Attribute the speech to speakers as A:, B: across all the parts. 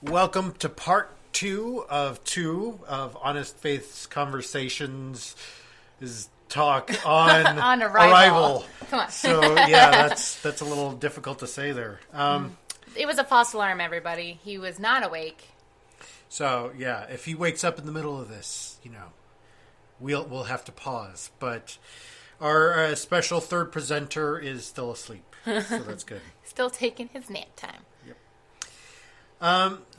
A: Welcome to part two of Honest Faith's Conversations is talk on
B: On Arrival. Come on.
A: So yeah, that's a little difficult to say there.
B: It was a false alarm, everybody. He was not awake.
A: So yeah, if he wakes up in the middle of this, we'll have to pause. But our special third presenter is still asleep, so that's good.
B: Still taking his nap time.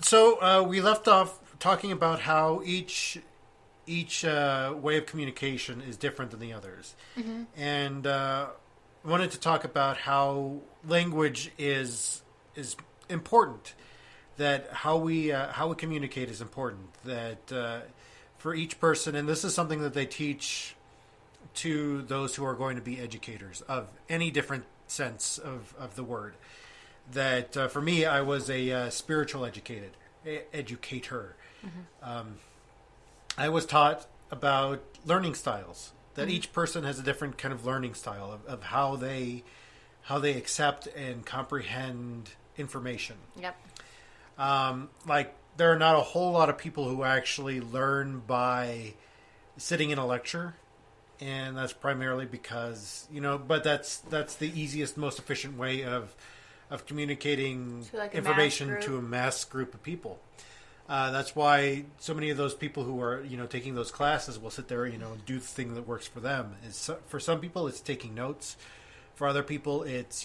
A: So we left off talking about how each way of communication is different than the others, and wanted to talk about how language is important. That how we communicate is important. That for each person, and this is something that they teach to those who are going to be educators of any different sense of the word. That for me, I was a spiritual educator. I was taught about learning styles. That each person has a different kind of learning style of how they accept and comprehend information.
B: Yep.
A: Like there are not a whole lot of people who actually learn by sitting in a lecture. And that's primarily because, but that's the easiest, most efficient way of communicating
B: to
A: information to a mass group of people. That's why so many of those people who are, taking those classes will sit there, and do the thing that works for them. For some people, it's taking notes. For other people, it's,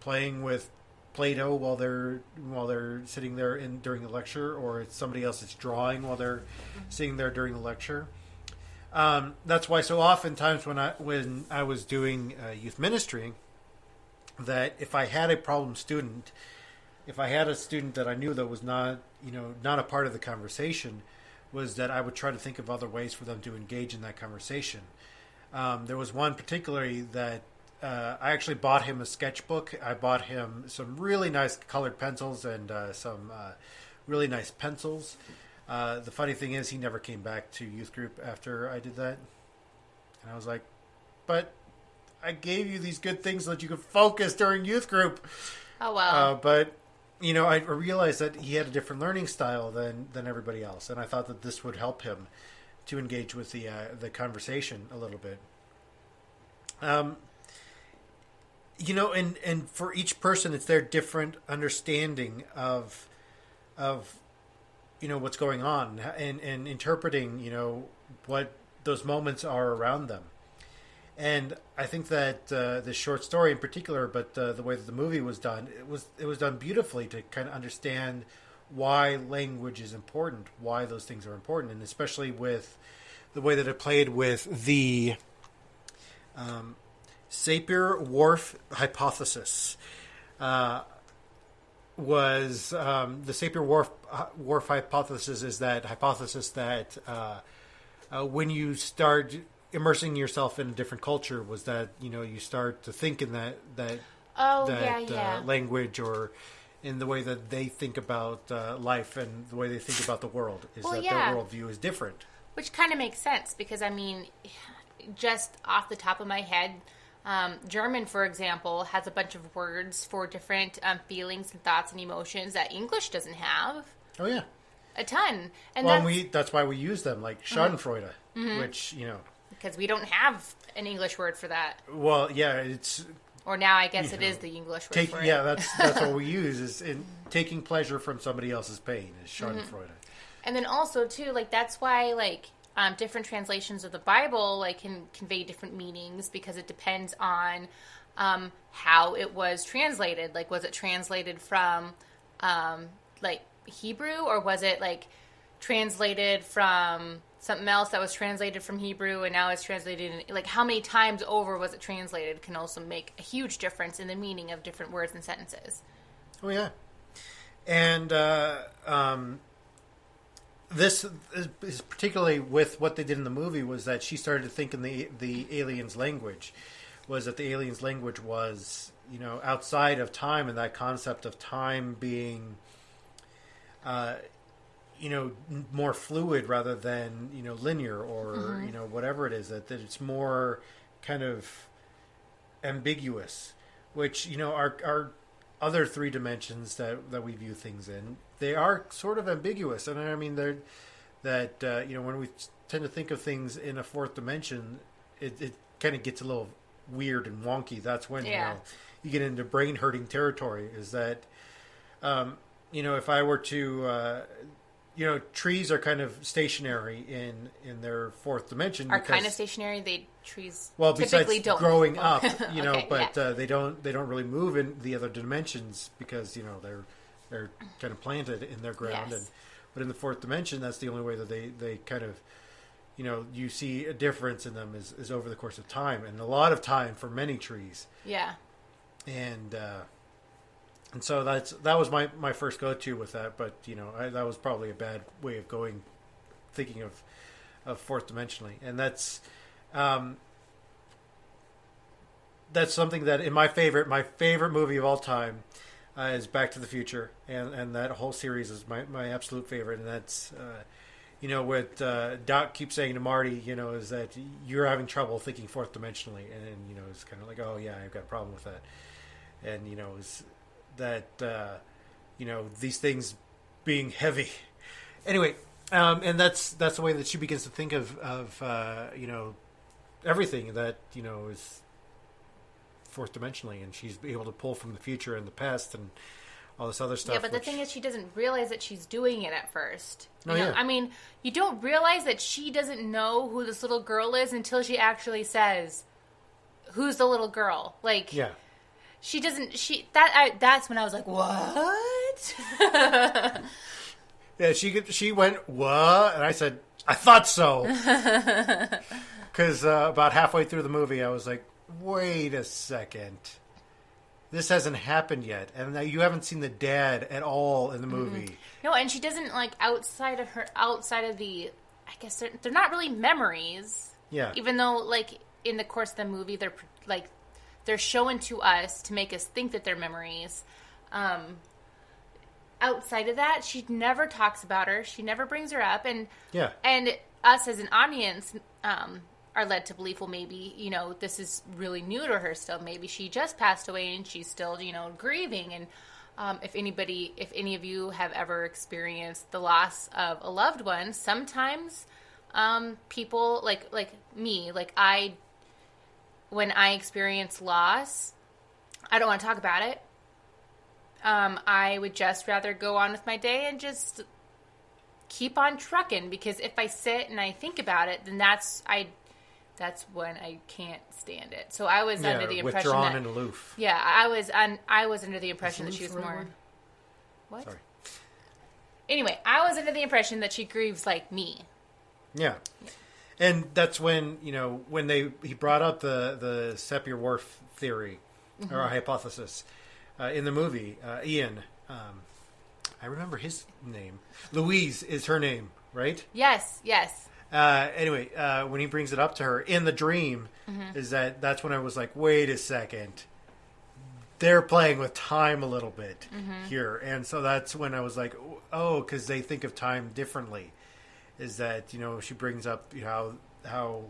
A: playing with Play-Doh while they're sitting there during the lecture, or it's somebody else that's drawing while they're sitting there during the lecture. That's why so oftentimes when I was doing youth ministry, that if I had a problem student, if I had a student that I knew that was not a part of the conversation, was that I would try to think of other ways for them to engage in that conversation. There was one particularly that I actually bought him a sketchbook. I bought him some really nice colored pencils and some really nice pencils. The funny thing is he never came back to youth group after I did that. And I was like, but I gave you these good things so that you could focus during youth group.
B: Oh, wow.
A: But, I realized that he had a different learning style than everybody else. And I thought that this would help him to engage with the conversation a little bit. And for each person, it's their different understanding of what's going on and interpreting, what those moments are around them. And I think that this short story in particular, but the way that the movie was done, it was done beautifully to kind of understand why language is important, why those things are important, and especially with the way that it played with the Sapir-Whorf hypothesis. Was the Sapir-Whorf hypothesis is that hypothesis that when you start immersing yourself in a different culture, was that you start to think in that language, or in the way that they think about life and the way they think about the world, is their worldview is different.
B: Which kind of makes sense because, just off the top of my head, German, for example, has a bunch of words for different feelings and thoughts and emotions that English doesn't have.
A: Oh, yeah.
B: A ton. And
A: that's why we use them, like Schadenfreude, which,
B: because we don't have an English word for that.
A: Well, yeah, it's...
B: Or now I guess it is the English word for it.
A: Yeah, that's what we use, is in taking pleasure from somebody else's pain, is Schadenfreude.
B: And then also, too, that's why, different translations of the Bible can convey different meanings because it depends on how it was translated. Was it translated from Hebrew, or was it translated from something else that was translated from Hebrew and now it's translated in, how many times over was it translated can also make a huge difference in the meaning of different words and sentences.
A: Oh yeah. And this is particularly with what they did in the movie, was that she started to think in the aliens' language, was that the aliens' language was, outside of time, and that concept of time being, more fluid rather than, linear or, whatever it is, that it's more kind of ambiguous, which, our other three dimensions that we view things in, they are sort of ambiguous. And I mean, they're that when we tend to think of things in a fourth dimension, it kind of gets a little weird and wonky. That's when you get into brain hurting territory. Is that if I were to trees are kind of stationary in their fourth dimension.
B: Are kind of stationary. Trees
A: besides
B: typically don't
A: growing up,
B: okay,
A: but they don't really move in the other dimensions because they're kind of planted in their ground.
B: Yes.
A: But in the fourth dimension, that's the only way that they kind of you see a difference in them is over the course of time, and a lot of time for many trees.
B: Yeah.
A: And so that was my first go-to with that, but that was probably a bad way of thinking of fourth dimensionally, and that's something that in my favorite movie of all time is Back to the Future, and that whole series is my absolute favorite, and that's what Doc keeps saying to Marty, is that you're having trouble thinking fourth dimensionally, and it's kind of like, oh yeah, I've got a problem with that, and is that these things being heavy. Anyway, and that's the way that she begins to think of everything that is fourth dimensionally, and she's able to pull from the future and the past and all this other stuff.
B: Yeah, but the thing is, she doesn't realize that she's doing it at first.
A: Yeah.
B: I mean, you don't realize that she doesn't know who this little girl is until she actually says, "Who's the little girl?" Like,
A: yeah.
B: She doesn't. That's when I was like, "What?"
A: Yeah, she went, "What?" And I said, "I thought so." Because about halfway through the movie, I was like, "Wait a second, this hasn't happened yet, and you haven't seen the dad at all in the movie."
B: Mm-hmm. No, and she doesn't outside of the. I guess they're not really memories.
A: Yeah.
B: Even though, in the course of the movie, they're shown to us to make us think that they're memories. Outside of that, she never talks about her. She never brings her up, and us as an audience are led to believe, well, maybe this is really new to her still. Maybe she just passed away and she's still grieving. And if any of you have ever experienced the loss of a loved one, sometimes people like me, when I experience loss, I don't want to talk about it. I would just rather go on with my day and just keep on trucking, because if I sit and I think about it, then that's when I can't stand it. So I was under the impression
A: withdrawn
B: that,
A: and aloof.
B: Yeah, I was under the impression that she was more. What?
A: Sorry.
B: Anyway, I was under the impression that she grieves like me.
A: Yeah. And that's when, when he brought up the Sapir-Whorf theory,
B: mm-hmm.
A: or hypothesis in the movie, Ian, I remember his name. Louise is her name, right?
B: Yes.
A: Anyway, when he brings it up to her in the dream,
B: mm-hmm.
A: that's when I was like, wait a second. They're playing with time a little bit
B: mm-hmm.
A: here. And so that's when I was like, oh, because they think of time differently. Is that she brings up how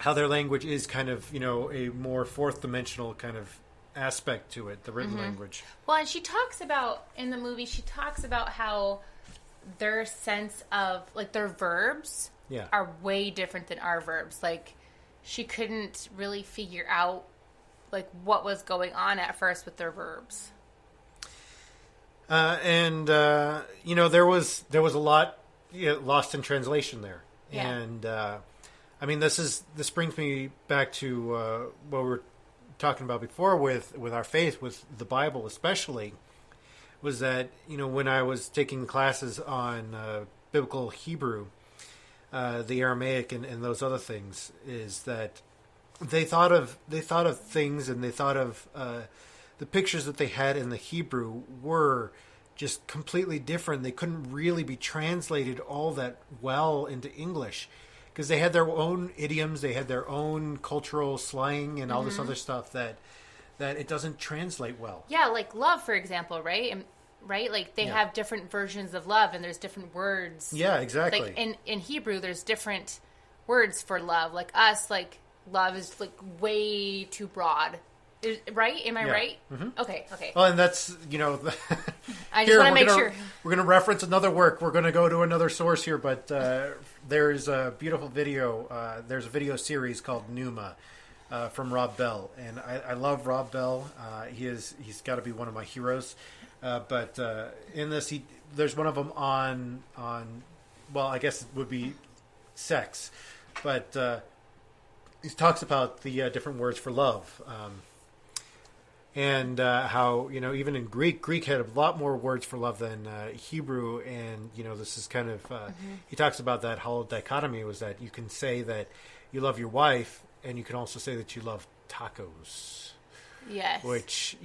A: their language is kind of a more fourth dimensional kind of aspect to it, the written
B: mm-hmm.
A: language.
B: Well, and she talks about in the movie, how their sense of their verbs are way different than our verbs. She couldn't really figure out what was going on at first with their verbs.
A: There was a lot lost in translation there.
B: Yeah.
A: And I mean, this brings me back to what we were talking about before with our faith, with the Bible especially, was that when I was taking classes on biblical Hebrew, the Aramaic and those other things, is that they thought of things, and they thought of the pictures that they had in the Hebrew were just completely different. They couldn't really be translated all that well into English, because they had their own idioms, they had their own cultural slang and all mm-hmm. this other stuff that it doesn't translate well.
B: Yeah, like love, for example, right? Right? They have different versions of love, and there's different words.
A: Yeah, exactly.
B: In Hebrew, there's different words for love. Like us, love is way too broad. Right? Am I
A: Yeah.
B: right? Okay.
A: Well, and that's,
B: I just want to make
A: gonna,
B: sure.
A: We're going to reference another work. We're going to go to another source here, but there's a beautiful video. There's a video series called Pneuma from Rob Bell, and I love Rob Bell. He's got to be one of my heroes. But in this, there's one of them on well, I guess it would be sex, but he talks about the different words for love. And how, even in Greek had a lot more words for love than Hebrew. And, this is kind of, he talks about that whole dichotomy was that you can say that you love your wife and you can also say that you love tacos.
B: Yes.
A: Which,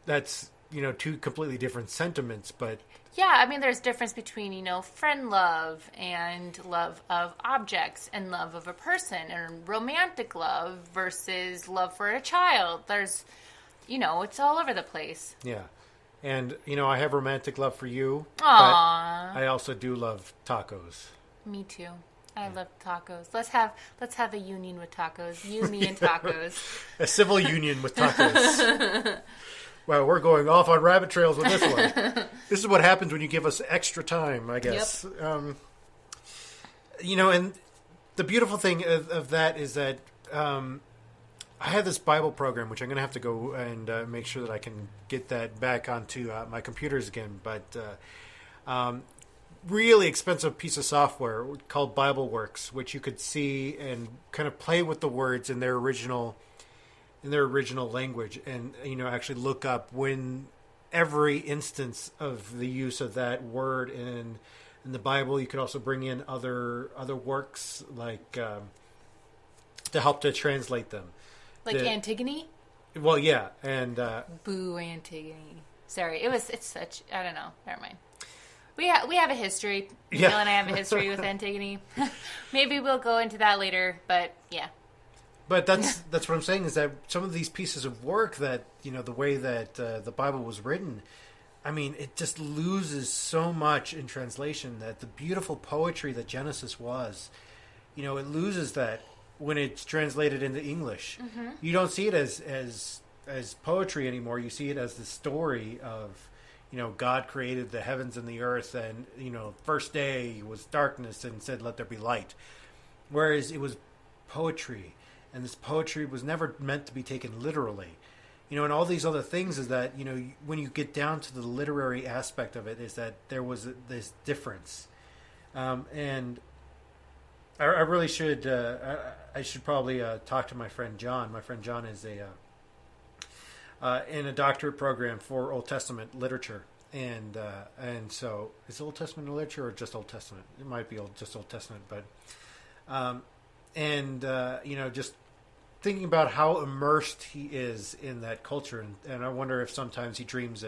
A: that's, two completely different sentiments, but.
B: Yeah, I mean, there's difference between, friend love and love of objects and love of a person and romantic love versus love for a child. There's... it's all over the place.
A: Yeah. And, I have romantic love for you.
B: Aww.
A: But I also do love tacos.
B: Me too. I love tacos. Let's have a union with tacos. You, me, and tacos.
A: A civil union with tacos. Well, we're going off on rabbit trails with this one. This is what happens when you give us extra time, I guess. Yep. And the beautiful thing of that is that... I have this Bible program, which I'm going to have to go and make sure that I can get that back onto my computers again. But really expensive piece of software called BibleWorks, which you could see and kind of play with the words in their original language, and actually look up when every instance of the use of that word in the Bible. You could also bring in other works like to help to translate them.
B: Like Antigone?
A: Well, yeah, and
B: Boo, Antigone. Sorry, it's such... I don't know. Never mind. We have a history.
A: Yeah.
B: Neil and I have a history with Antigone. Maybe we'll go into that later, but yeah.
A: But that's what I'm saying is that some of these pieces of work that, the way that the Bible was written, I mean, it just loses so much in translation that the beautiful poetry that Genesis was, it loses that when it's translated into English. Mm-hmm. You don't see it as poetry anymore. You see it as the story of, God created the heavens and the earth, and, first day was darkness and said, let there be light. Whereas it was poetry, and this poetry was never meant to be taken literally. And all these other things is that, when you get down to the literary aspect of it, is that there was this difference. And I really should. I should probably talk to my friend John. My friend John is in a doctorate program for Old Testament literature, and so is it Old Testament literature or just Old Testament? It might be just Old Testament, but just thinking about how immersed he is in that culture, and I wonder if sometimes he dreams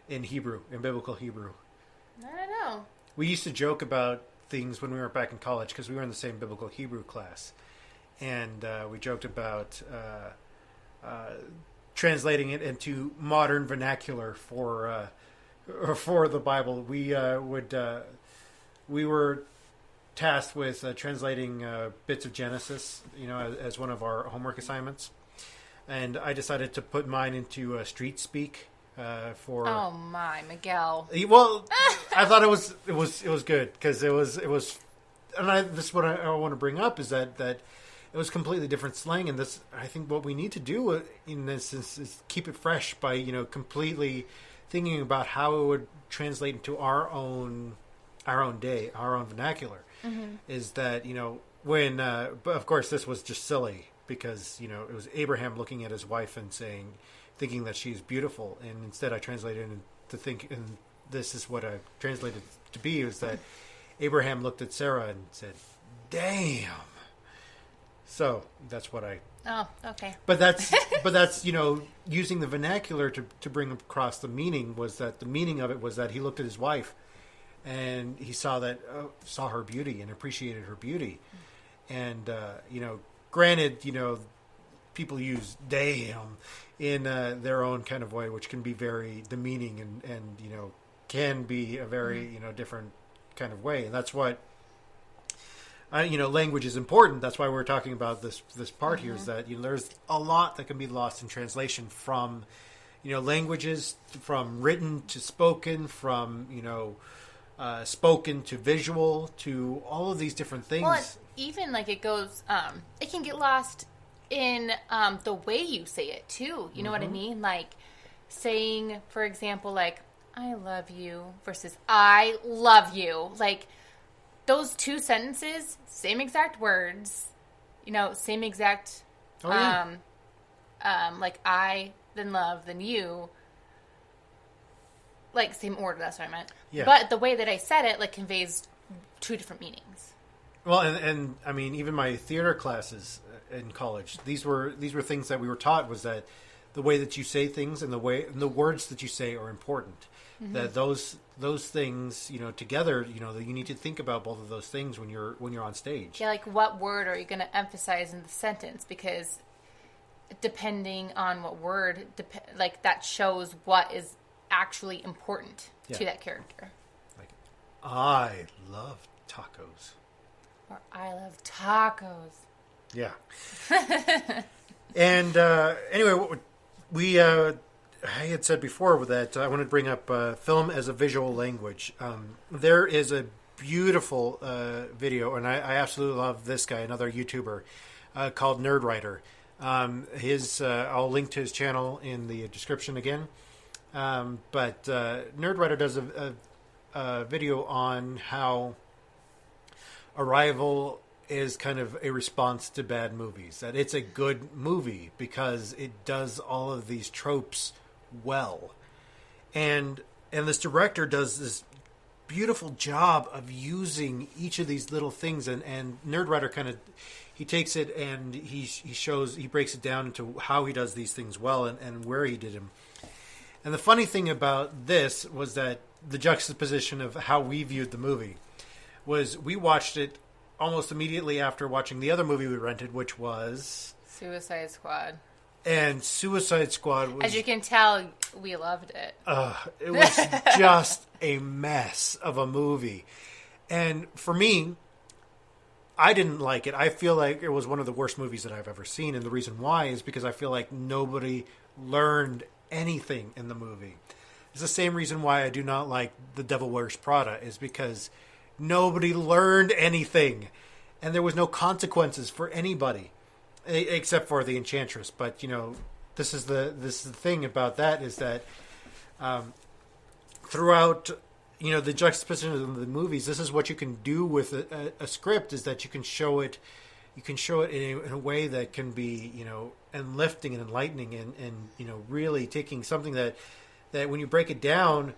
A: in Hebrew, in biblical Hebrew.
B: I don't know.
A: We used to joke about things when we were back in college because we were in the same biblical Hebrew class, and we joked about translating it into modern vernacular for the Bible. We were tasked with translating bits of Genesis, as one of our homework assignments, and I decided to put mine into street speak.
B: Oh my, Miguel.
A: Well, I thought it was good because it was, and this is what I want to bring up is that it was completely different slang, and this, I think what we need to do in this is keep it fresh by completely thinking about how it would translate into our own day, our own vernacular. Mm-hmm. Is that when but of course this was just silly because it was Abraham looking at his wife and thinking that she's beautiful, and instead I translated it to think, and this is what I translated to be, is that Abraham looked at Sarah and said, "Damn." So that's what I.
B: Oh, okay.
A: But that's using the vernacular to bring across the meaning, was that the meaning of it was that he looked at his wife, and he saw her beauty and appreciated her beauty, and granted, people use "damn" in their own kind of way, which can be very demeaning and can be a very different kind of way, and that's what language is important. That's why we're talking about this part here. Is that there's a lot that can be lost in translation from languages, from written to spoken, from spoken to visual, to all of these different things.
B: Well, even like it goes, it can get lost in the way you say it too. You know what I mean? Like saying, for example, like "I love you" versus "I love you." Like those two sentences, same exact words, same exact, like I, then love, then you, like same order. That's what I meant.
A: Yeah.
B: But the way that I said it, like, conveys two different meanings.
A: Well, and I mean, even my theater classes in college, these were things that we were taught, was that the way that you say things and the words that you say are important. That those things, together, that you need to think about both of those things when you're on stage.
B: Yeah, like what word are you going to emphasize in the sentence? Because depending on what word, like that shows what is actually important to that character.
A: Like, I love tacos.
B: Or I love tacos.
A: Yeah. And anyway, I had said before that I wanted to bring up film as a visual language. There is a beautiful video, and I absolutely love this guy, another YouTuber, called Nerdwriter. I'll link to his channel in the description again. But Nerdwriter does a video on how Arrival is kind of a response to bad movies. That it's a good movie because it does all of these tropes well. And this director does this beautiful job of using each of these little things, and Nerdwriter kind of, he takes it and he breaks it down into how he does these things well and where he did them. And the funny thing about this was that the juxtaposition of how we viewed the movie was we watched it almost immediately after watching the other movie we rented, which was
B: Suicide Squad.
A: And Suicide Squad was...
B: As you can tell, we loved it.
A: It was just a mess of a movie. And for me, I didn't like it. I feel like it was one of the worst movies that I've ever seen. And the reason why is because I feel like nobody learned anything in the movie. It's the same reason why I do not like The Devil Wears Prada, is because nobody learned anything. And there was no consequences for anybody. Except for the Enchantress, but this is the thing about that, is that throughout the juxtaposition of the movies, this is what you can do with a script, is that you can show it in a way that can be enlifting and enlightening and really taking something that when you break it down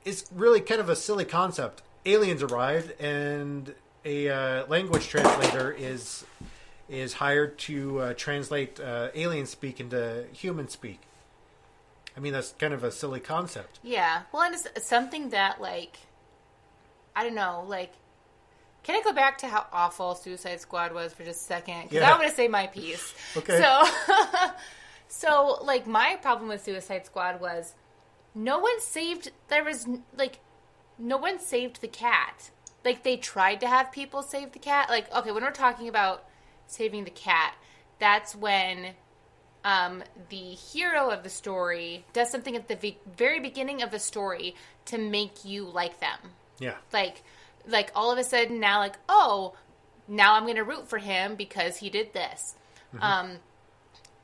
A: is really kind of a silly concept. Aliens arrived, and a language translator is hired to translate alien speak into human speak. I mean, that's kind of a silly concept.
B: Yeah. Well, and it's something that, like, I don't know, like, can I go back to how awful Suicide Squad was for just a second? Because I want to say my piece.
A: Okay.
B: So, like, my problem with Suicide Squad was no one saved the cat. Like, they tried to have people save the cat. Like, okay, when we're talking about saving the cat, that's when the hero of the story does something at the very beginning of the story to make you like them.
A: Yeah.
B: Like all of a sudden now, like, oh, now I'm going to root for him because he did this. Mm-hmm.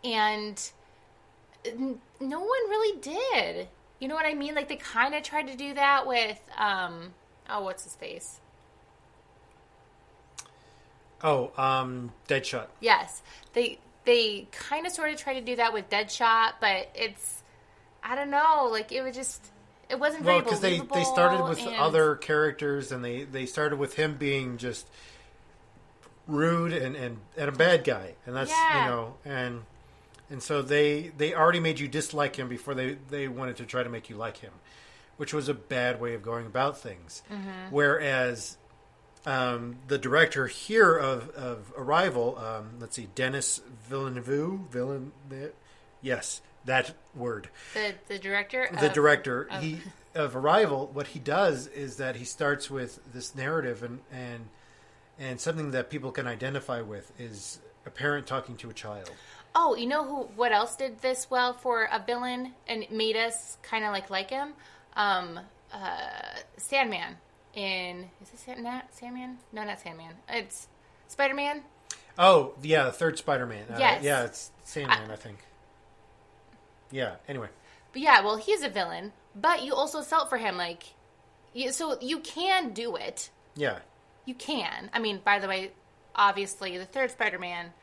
B: And no one really did. You know what I mean? Like, they kind of tried to do that with, what's his face?
A: Deadshot.
B: Yes. They kind of sort of tried to do that with Deadshot, but I don't know, like, it wasn't very believable.
A: Well, because they started with other characters, and they started with him being just rude and a bad guy. And that's, and so they already made you dislike him before they wanted to try to make you like him, which was a bad way of going about things. Mm-hmm. Whereas the director here of Arrival, let's see, Denis Villeneuve, yes, that word.
B: The director?
A: The director. Of Arrival, what he does is that he starts with this narrative, and And something that people can identify with is a parent talking to a child.
B: Oh, you know what else did this well for a villain and made us kind of like him? Sandman. Is it Sandman? No, not Sandman. It's Spider-Man.
A: Oh, yeah, the third Spider-Man.
B: Yes.
A: Yeah, it's Sandman, I think. Yeah, anyway.
B: But yeah, well, he's a villain, but you also felt for him, so you can do it.
A: Yeah.
B: You can. I mean, by the way, obviously, the third Spider-Man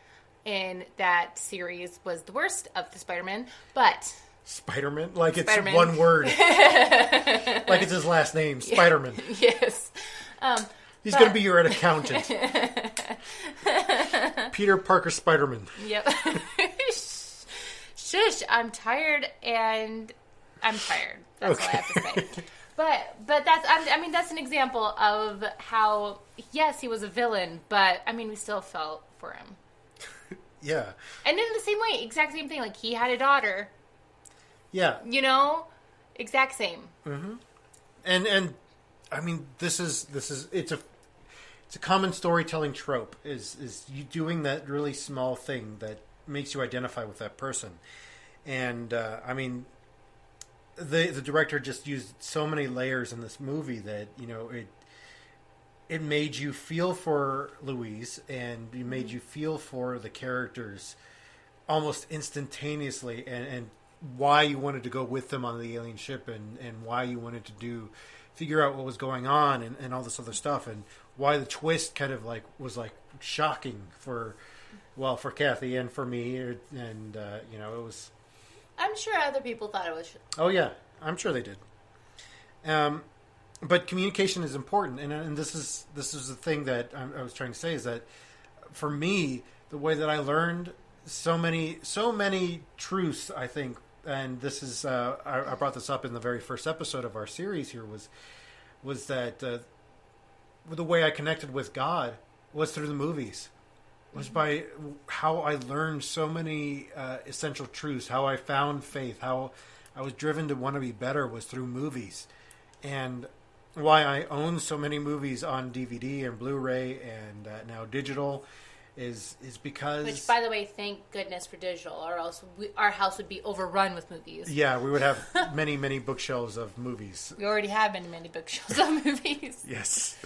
B: in that series was the worst of the Spider-Man, but...
A: Spider-Man? Like
B: Spider-Man.
A: It's one word. Like it's his last name, Spider-Man.
B: Yes.
A: He's going to be your accountant. Peter Parker Spider-Man.
B: Yep. Shush, I'm tired and I'm tired. That's all I have to say. But that's an example of how, yes, he was a villain, but I mean, we still felt for him.
A: Yeah.
B: And in the same way, exact same thing. Like, he had a daughter.
A: Yeah.
B: You know? Exact same.
A: Mm-hmm. And I mean, it's a common storytelling trope is you doing that really small thing that makes you identify with that person. And I mean, the director just used so many layers in this movie that, you know, it made you feel for Louise, and it made you feel for the characters almost instantaneously, and why you wanted to go with them on the alien ship, and why you wanted to figure out what was going on, and all this other stuff, and why the twist kind of was shocking for Kathy and for me, and you know, it was.
B: I'm sure other people thought it was.
A: Oh yeah, I'm sure they did. But communication is important, and this is the thing that I was trying to say, is that for me, the way that I learned so many truths, I think, and this is I brought this up in the very first episode of our series here, was that the way I connected with God was through the movies. Was by how I learned so many essential truths, how I found faith, how I was driven to want to be better was through movies. And why I own so many movies on DVD and Blu-ray and now digital is because...
B: Which, by the way, thank goodness for digital, or else our house would be overrun with movies.
A: Yeah, we would have many, many bookshelves of movies.
B: We already have many bookshelves of movies.
A: Yes.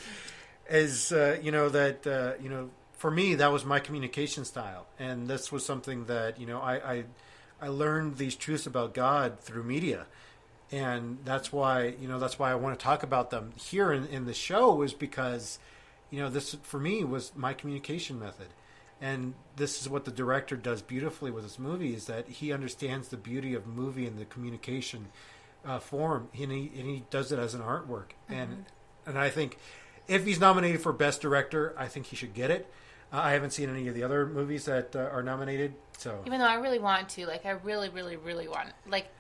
A: As, you know, that, you know... For me, that was my communication style, and this was something that, you know, I learned these truths about God through media, and that's why I want to talk about them here in the show, is because, you know, this for me was my communication method, and this is what the director does beautifully with this movie, is that he understands the beauty of movie and the communication form, and he does it as an artwork, and I think if he's nominated for Best Director, I think he should get it. I haven't seen any of the other movies that are nominated, so... Even
B: though I really want to. I really, really, really want...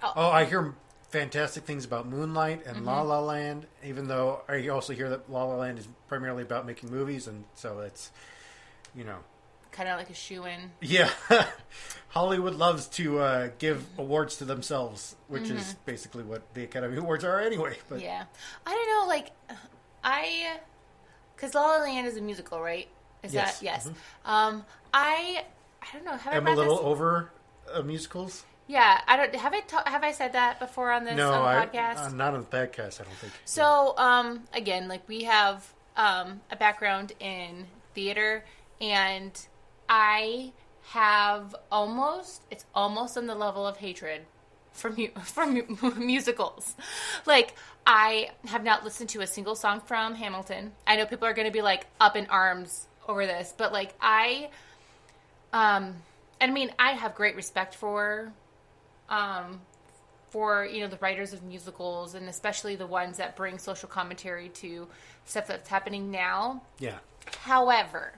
A: Oh, I hear fantastic things about Moonlight and La La Land, even though I also hear that La La Land is primarily about making movies, and so it's, you know...
B: Kind of like a shoo-in.
A: Yeah. Hollywood loves to give awards to themselves, which is basically what the Academy Awards are anyway. But
B: yeah. I don't know, because La La Land is a musical, right? Is
A: yes.
B: that yes? I don't know.
A: I'm a little over musicals.
B: Yeah, I don't have I said that before on this podcast?
A: Not on the podcast. I don't think.
B: So again, we have a background in theater, and I have it's almost on the level of hatred for musicals. I have not listened to a single song from Hamilton. I know people are going to be up in arms over this, but I have great respect for the writers of musicals, and especially the ones that bring social commentary to stuff that's happening now.
A: Yeah.
B: However,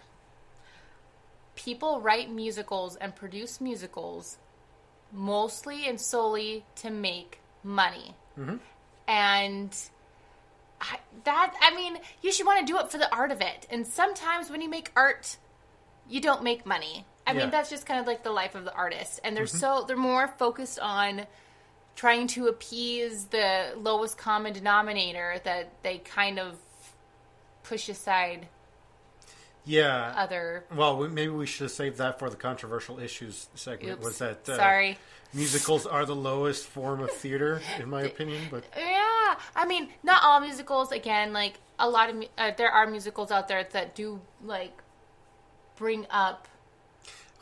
B: people write musicals and produce musicals mostly and solely to make money. Mm-hmm. And you should want to do it for the art of it. And sometimes when you make art, you don't make money. I mean, that's just kind of the life of the artist. And they're more focused on trying to appease the lowest common denominator that they kind of push aside.
A: Yeah.
B: other.
A: Well, maybe we should have saved that for the controversial issues segment.
B: Oops.
A: Was that
B: Sorry.
A: musicals are the lowest form of theater, in my opinion? But
B: Yeah, I mean, not all musicals. Again, like a lot of there are musicals out there that do like bring up.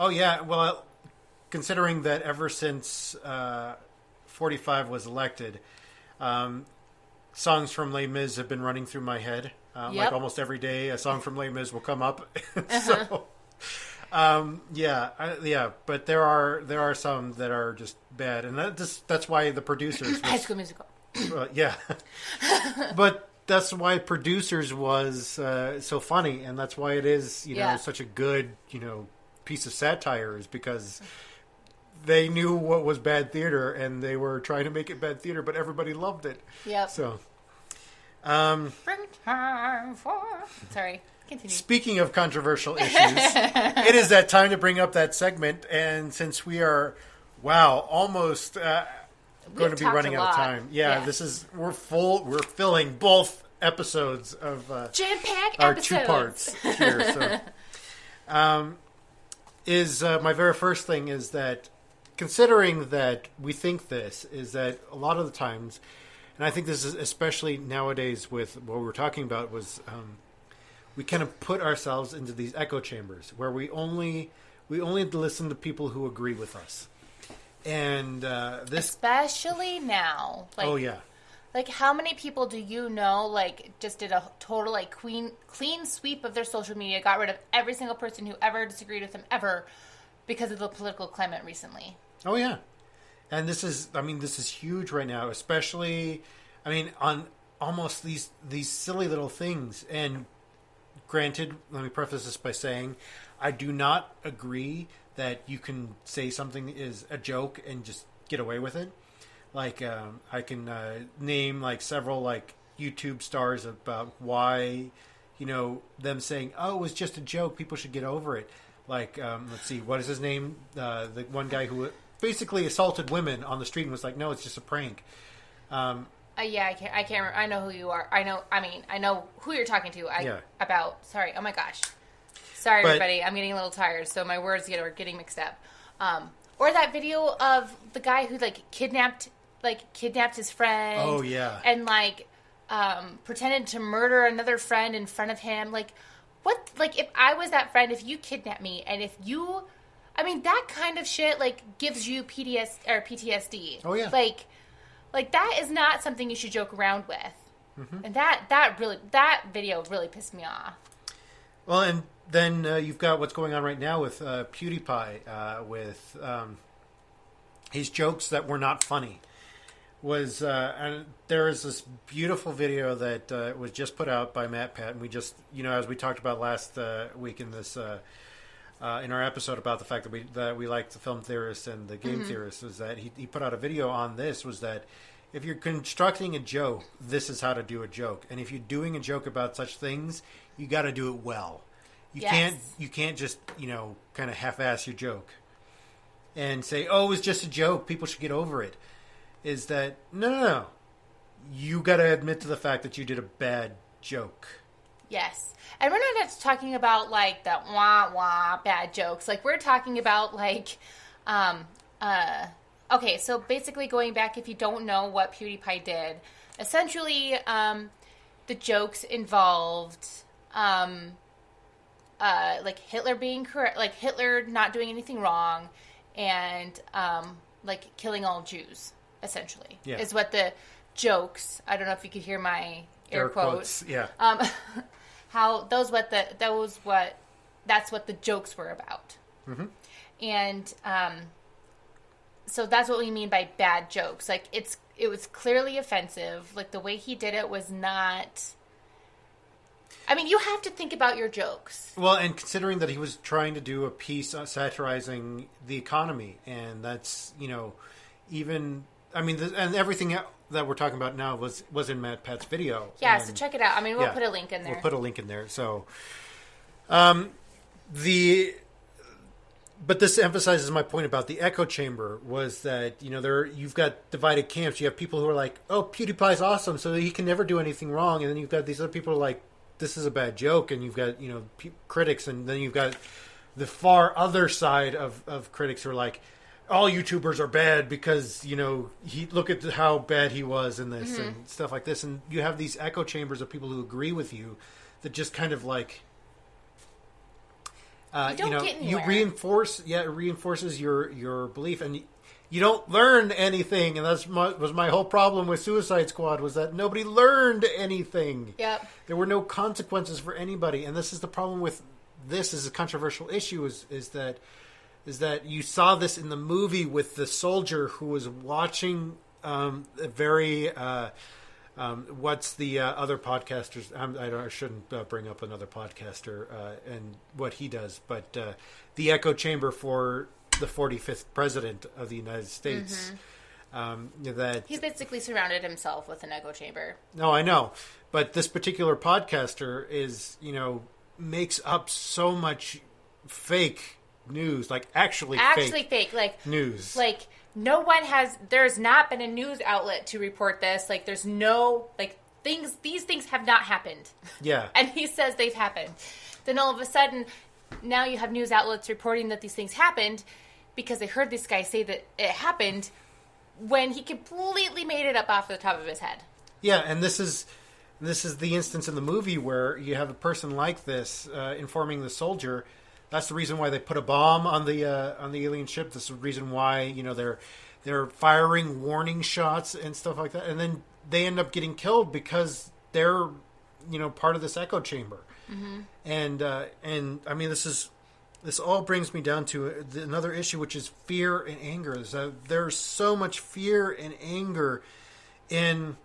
A: oh yeah, well, considering that ever since 45 was elected, songs from Les Mis have been running through my head.
B: Yep.
A: Like almost every day, a song from Les Mis will come up. So, yeah, but there are some that are just bad, and that's why the producers
B: High School Musical.
A: yeah, but that's why producers was so funny, and that's why it is
B: Yeah.
A: such a good piece of satire, is because they knew what was bad theater, and they were trying to make it bad theater, but everybody loved it.
B: Yep.
A: So,
B: Bring time for. Sorry. Continue.
A: speaking of controversial issues, it is that time to bring up that segment, and since we are, almost going to be
B: talked
A: running
B: a
A: out of
B: lot.
A: time. Yeah,
B: Yeah.
A: we're filling both episodes of
B: Jam-packed
A: our
B: episodes.
A: 2 parts here. So, my very first thing is that, considering that we think this, is that a lot of the times, and I think this is especially nowadays with what we were talking about, was we kind of put ourselves into these echo chambers where we only listen to people who agree with us, and this.
B: Especially now. Like,
A: Oh yeah.
B: Like, how many people do you know, like, just did a total, like, clean sweep of their social media, got rid of every single person who ever disagreed with them ever because of the political climate recently?
A: Oh yeah, and this is huge right now, especially, on almost these silly little things. And granted, let me preface this by saying, I do not agree that you can say something is a joke and just get away with it. Like, I can name like several like YouTube stars about why, them saying, "Oh, it was just a joke. People should get over it." Like, let's see, what is his name? The one guy who basically assaulted women on the street and was like, "No, it's just a prank."
B: Yeah, I can't remember. I know who you are. I know who you're talking to. About. Sorry. Oh my gosh. Sorry,
A: But-
B: everybody. I'm getting a little tired, so my words are getting mixed up. Or that video of the guy who kidnapped his friend.
A: Oh yeah.
B: And pretended to murder another friend in front of him. Like, what? Like, if I was that friend, if you kidnapped me, and if you, that kind of shit gives you PTSD.
A: Oh yeah.
B: Like that is not something you should joke around with. Mm-hmm. And that video really pissed me off.
A: Well, and then you've got what's going on right now with PewDiePie, with his jokes that were not funny. And there is this beautiful video that was just put out by Matt Pat, and we just, as we talked about last week in this in our episode about the fact that we like the film theorists and the game theorists, was that he put out a video on this, was that if you're constructing a joke, this is how to do a joke, and if you're doing a joke about such things, you got to do it well. You can't just kind of half-ass your joke and say, "Oh, it was just a joke. People should get over it." Is that no. You got to admit to the fact that you did a bad joke.
B: Yes. And we're not just talking about the wah bad jokes. We're talking about okay, so basically going back, if you don't know what PewDiePie did, essentially the jokes involved Hitler being correct, Hitler not doing anything wrong, and killing all Jews, essentially.
A: Yeah.
B: Is what the jokes, I don't know if you could hear my air quotes.
A: Yeah.
B: That's what the jokes were about.
A: Mm-hmm.
B: And so that's what we mean by bad jokes. It was clearly offensive. The way he did it was not. You have to think about your jokes.
A: Well, and considering that he was trying to do a piece satirizing the economy, and that's even and everything that we're talking about now was in Matt Pat's video.
B: Yeah,
A: and,
B: so check it out. We'll put a link in there.
A: We'll put a link in there. So, but this emphasizes my point about the echo chamber, was that you've got divided camps. You have people who are like, "Oh, PewDiePie's awesome, so he can never do anything wrong," and then you've got these other people who are like, this is a bad joke, and you've got critics, and then you've got the far other side of critics who are like, all YouTubers are bad because he look at how bad he was in this and stuff like this, and you have these echo chambers of people who agree with you that just kind of like it reinforces your belief, and you don't learn anything, and was my whole problem with Suicide Squad, was that nobody learned anything.
B: Yep.
A: There were no consequences for anybody, and this is the problem with this is a controversial issue is that you saw this in the movie with the soldier who was watching a very what's the other podcasters? I shouldn't bring up another podcaster and what he does, but the echo chamber for the 45th president of the United States. That
B: he's basically surrounded himself with an echo chamber.
A: No, I know, but this particular podcaster is makes up so much fake news, like actually fake
B: like
A: news.
B: Like there's not been a news outlet to report this. Like there's no these things have not happened.
A: Yeah.
B: And he says they've happened. Then all of a sudden now you have news outlets reporting that these things happened because they heard this guy say that it happened when he completely made it up off the top of his head.
A: Yeah, and this is the instance in the movie where you have a person like this informing the soldier. That's the reason why they put a bomb on the alien ship. This is the reason why they're firing warning shots and stuff like that. And then they end up getting killed because they're part of this echo chamber. Mm-hmm. And I mean this all brings me down to another issue, which is fear and anger. There's so much fear and anger in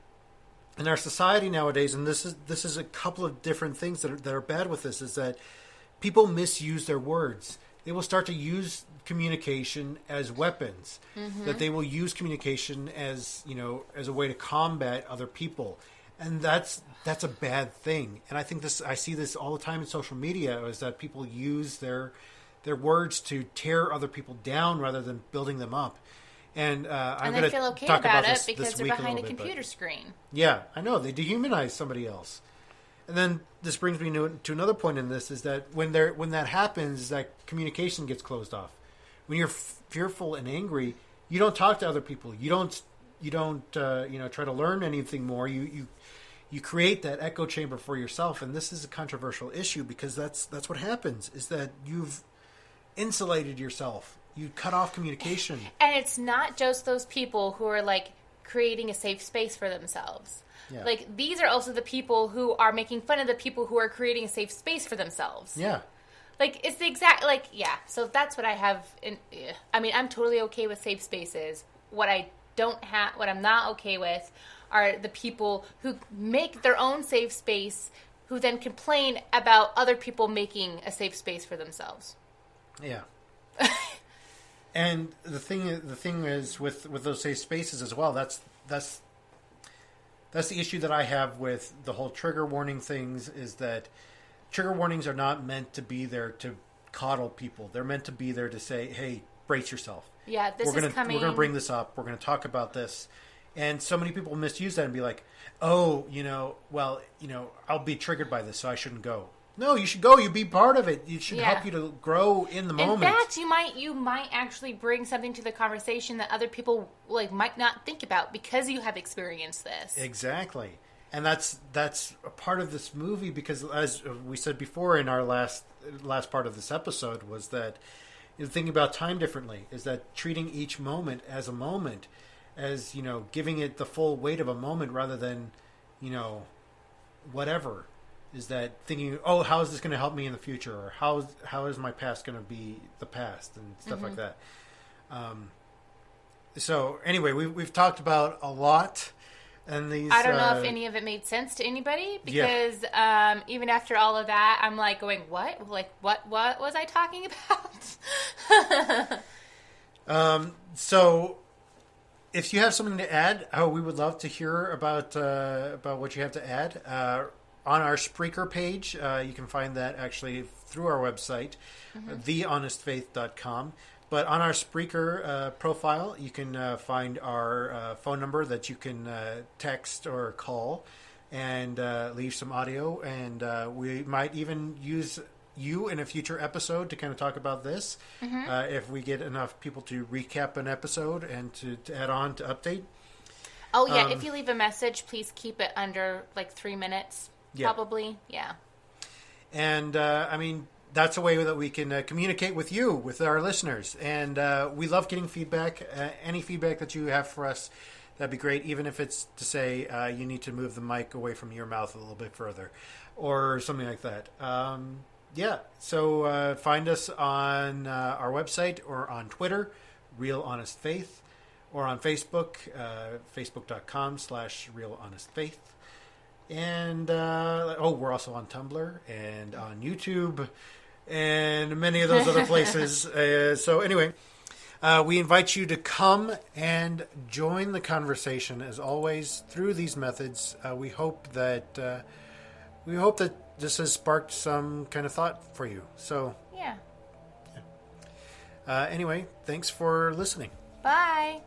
A: our society nowadays, and this is a couple of different things that are bad with this. Is that people misuse their words. They will start to use communication as weapons. Mm-hmm. That they will use communication as as a way to combat other people, and that's a bad thing. And I think I see this all the time in social media, is that people use their words to tear other people down rather than building them up. And I'm going to
B: feel okay
A: talk
B: about
A: about
B: it because they're behind a computer screen.
A: Yeah, I know, they dehumanize somebody else. And then this brings me to another point in this, is that when that happens, that communication gets closed off. When you're fearful and angry, you don't talk to other people. You don't try to learn anything more. You create that echo chamber for yourself, and this is a controversial issue because that's what happens, is that you've insulated yourself. You cut off communication.
B: And it's not just those people who are creating a safe space for themselves.
A: Yeah.
B: These are also the people who are making fun of the people who are creating a safe space for themselves.
A: Yeah.
B: It's the exact, so that's what I have I'm totally okay with safe spaces. What I'm not okay with are the people who make their own safe space, who then complain about other people making a safe space for themselves.
A: Yeah. And the thing is with those safe spaces as well. That's the issue that I have with the whole trigger warning things, is that trigger warnings are not meant to be there to coddle people. They're meant to be there to say, "Hey, brace yourself.
B: Yeah,
A: We're going to bring this up. We're going to talk about this." And so many people misuse that and be like, "Oh, I'll be triggered by this, so I shouldn't go." No, you should go. You be part of it. It should help you to grow in the moment.
B: In fact, you might actually bring something to the conversation that other people might not think about because you have experienced this.
A: Exactly. And that's a part of this movie, because as we said before in our last part of this episode, was that thinking about time differently, is that treating each moment as a moment, as giving it the full weight of a moment rather than whatever. Is that thinking, oh, how is this going to help me in the future, or how is my past going to be the past, and stuff like that. So anyway, we've talked about a lot, and these.
B: I don't know if any of it made sense to anybody, because even after all of that, I'm going, what? What was I talking
A: about? So if you have something to add, we would love to hear about what you have to add. On our Spreaker page, you can find that actually through our website, thehonestfaith.com. But on our Spreaker profile, you can find our phone number that you can text or call and leave some audio, and we might even use you in a future episode to kind of talk about this. If we get enough people to recap an episode and to add on to update.
B: Oh, yeah. If you leave a message, please keep it under like 3 minutes,
A: Yeah.
B: probably. Yeah.
A: And, I mean, that's a way that we can communicate with you, with our listeners. And we love getting feedback. Any feedback that you have for us, that'd be great, even if it's to say you need to move the mic away from your mouth a little bit further or something like that. Yeah, so find us on our website or on Twitter, Real Honest Faith, or on Facebook, facebook.com/Real Honest Faith. And, we're also on Tumblr and on YouTube and many of those other places. So anyway, we invite you to come and join the conversation, as always, through these methods. We hope that this has sparked some kind of thought for you. So,
B: Yeah.
A: Anyway, thanks for listening.
B: Bye.